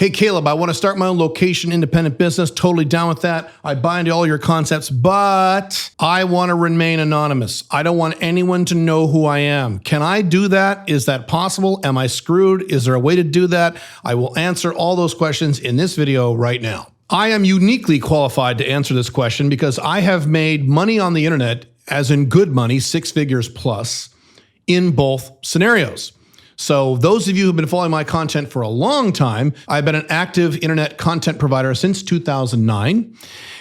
Hey, Caleb, I want to start my own location independent business. Totally down with that. I buy into all your concepts, but I want to remain anonymous. I don't want anyone to know who I am. Can I do that? Is that possible? Am I screwed? Is there a way to do that? I will answer all those questions in this video right now. I am uniquely qualified to answer this question because I have made money on the internet, as in good money, 6 figures plus, in both scenarios. So those of you who've been following my content for a long time, I've been an active internet content provider since 2009.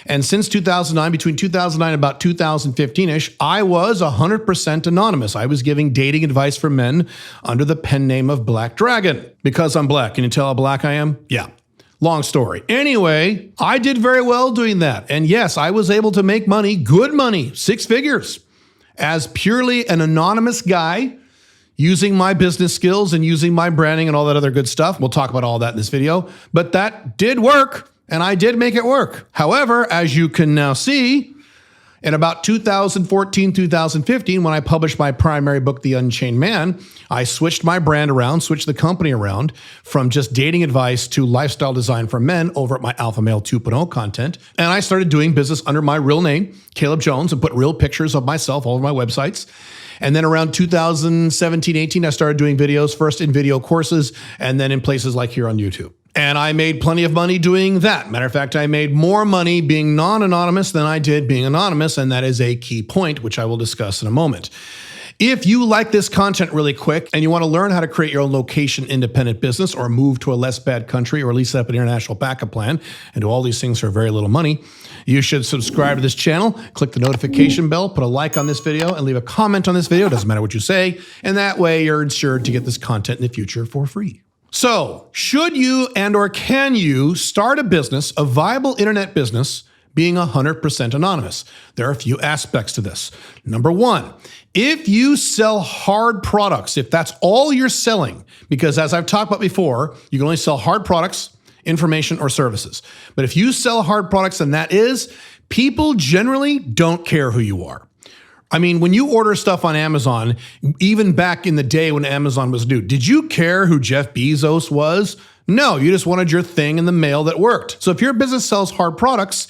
And since 2009, between 2009 and about 2015-ish, I was 100% anonymous. I was giving dating advice for men under the pen name of Black Dragon. Because I'm black. Can you tell how black I am? Yeah. Long story. Anyway, I did very well doing that. And yes, I was able to make money, good money, 6 figures, as purely an anonymous guy, using my business skills and using my branding and all that other good stuff. We'll talk about all that in this video, but that did work and I did make it work. However, as you can now see, in about 2014, 2015, when I published my primary book, The Unchained Man, I switched my brand around, switched the company around from just dating advice to lifestyle design for men over at my Alpha Male 2.0 content. And I started doing business under my real name, Caleb Jones, and put real pictures of myself all over my websites. And then around 2017, 18, I started doing videos, first in video courses, and then in places like here on YouTube. And I made plenty of money doing that. Matter of fact, I made more money being non-anonymous than I did being anonymous, and that is a key point, which I will discuss in a moment. If you like this content really quick and you want to learn how to create your own location independent business or move to a less bad country or at least set up an international backup plan and do all these things for very little money, you should subscribe to this channel, click the notification bell, put a like on this video, and leave a comment on this video. It doesn't matter what you say. And that way you're ensured to get this content in the future for free. So, should you and or can you start a business, a viable internet business, being 100% anonymous? There are a few aspects to this. Number one, if you sell hard products, if that's all you're selling, because as I've talked about before, you can only sell hard products, information, or services. But if you sell hard products, then that is, people generally don't care who you are. I mean, when you order stuff on Amazon, even back in the day when Amazon was new, did you care who Jeff Bezos was? No, you just wanted your thing in the mail that worked. So if your business sells hard products,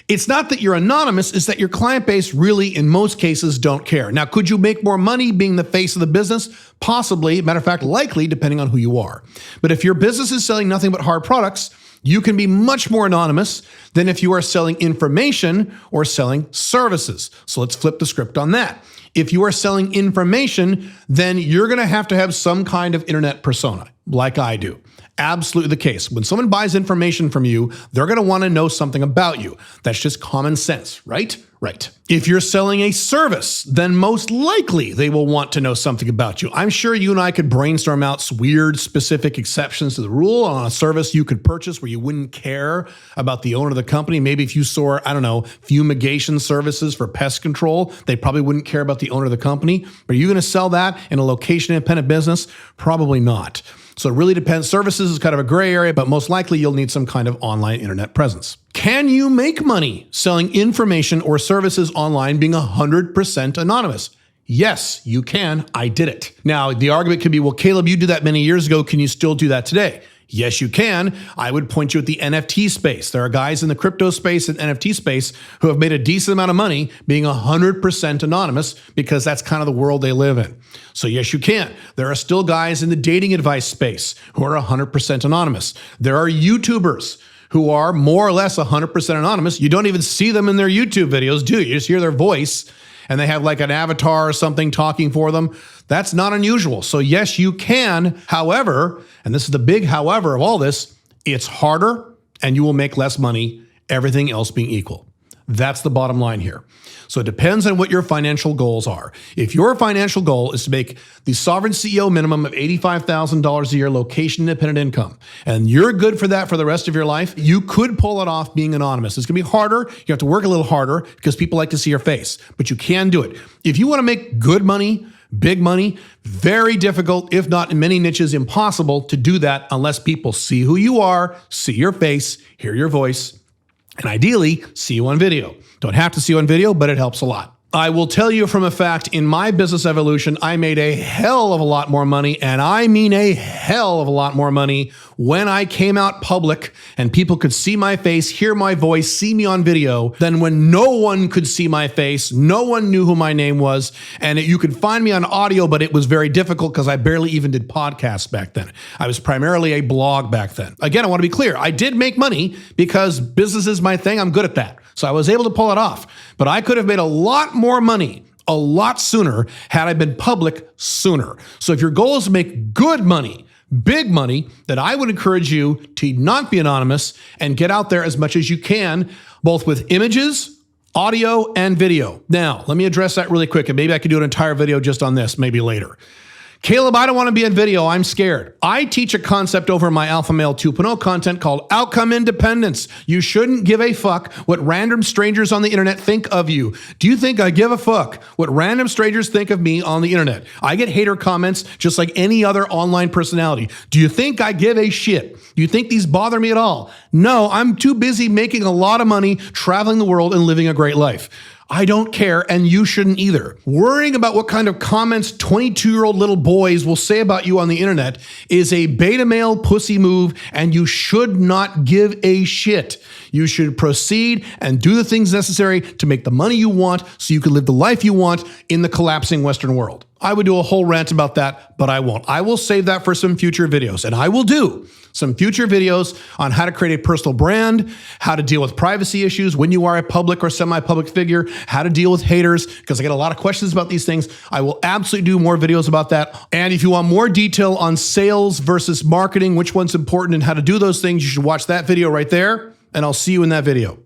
it's not that you're anonymous, it's that your client base really, in most cases, don't care. Now, could you make more money being the face of the business? Possibly. Matter of fact, likely, depending on who you are. But if your business is selling nothing but hard products, you can be much more anonymous than if you are selling information or selling services. So let's flip the script on that. If you are selling information, then you're going to have some kind of internet persona, like I do. Absolutely the case. When someone buys information from you, they're going to want to know something about you. That's just common sense, right? Right. If you're selling a service, then most likely they will want to know something about you. I'm sure you and I could brainstorm out weird specific exceptions to the rule on a service you could purchase where you wouldn't care about the owner of the company. Maybe if you saw, I don't know, fumigation services for pest control, they probably wouldn't care about the owner of the company. But are you going to sell that in a location independent business? Probably not. So it really depends. Services is kind of a gray area, but most likely you'll need some kind of online internet presence. Can you make money selling information or services online being 100% anonymous? Yes, you can. I did it. Now, the argument could be, well, Caleb, you did that many years ago. Can you still do that today? Yes, you can. I would point you at the NFT space. There are guys in the crypto space and NFT space who have made a decent amount of money being 100% anonymous because that's kind of the world they live in. So yes, you can. There are still guys in the dating advice space who are 100% anonymous. There are YouTubers who are more or less 100% anonymous. You don't even see them in their YouTube videos, do you? You just hear their voice and they have like an avatar or something talking for them. That's not unusual. So yes, you can. However, and this is the big however of all this, it's harder and you will make less money, everything else being equal. That's the bottom line here. So it depends on what your financial goals are. If your financial goal is to make the Sovereign CEO minimum of $85,000 a year location independent income, and you're good for that for the rest of your life, you could pull it off being anonymous. It's gonna be harder. You have to work a little harder because people like to see your face, but you can do it. If you wanna make good money, big money, very difficult, if not in many niches, impossible to do that unless people see who you are, see your face, hear your voice, and ideally, see you on video. Don't have to see you on video, but it helps a lot. I will tell you from a fact, in my business evolution, I made a hell of a lot more money, and I mean a hell of a lot more money when I came out public and people could see my face, hear my voice, see me on video, than when no one could see my face, no one knew who my name was, and you could find me on audio, but it was very difficult because I barely even did podcasts back then. I was primarily a blog back then. Again, I want to be clear. I did make money because business is my thing. I'm good at that. So I was able to pull it off. But I could have made a lot more money a lot sooner had I been public sooner. So if your goal is to make good money, big money, then I would encourage you to not be anonymous and get out there as much as you can, both with images, audio, and video. Now, let me address that really quick, and maybe I could do an entire video just on this, maybe later. Caleb, I don't want to be in video. I'm scared. I teach a concept over my Alpha Male 2.0 content called outcome independence. You shouldn't give a fuck what random strangers on the internet think of you. Do you think I give a fuck what random strangers think of me on the internet? I get hater comments just like any other online personality. Do you think I give a shit? Do you think these bother me at all? No, I'm too busy making a lot of money, traveling the world, and living a great life. I don't care, and you shouldn't either. Worrying about what kind of comments 22-year-old little boys will say about you on the internet is a beta male pussy move, and you should not give a shit. You should proceed and do the things necessary to make the money you want so you can live the life you want in the collapsing Western world. I would do a whole rant about that, but I won't. I will save that for some future videos, and I will do some future videos on how to create a personal brand, how to deal with privacy issues when you are a public or semi-public figure, how to deal with haters, because I get a lot of questions about these things. I will absolutely do more videos about that. And if you want more detail on sales versus marketing, which one's important and how to do those things, you should watch that video right there, and I'll see you in that video.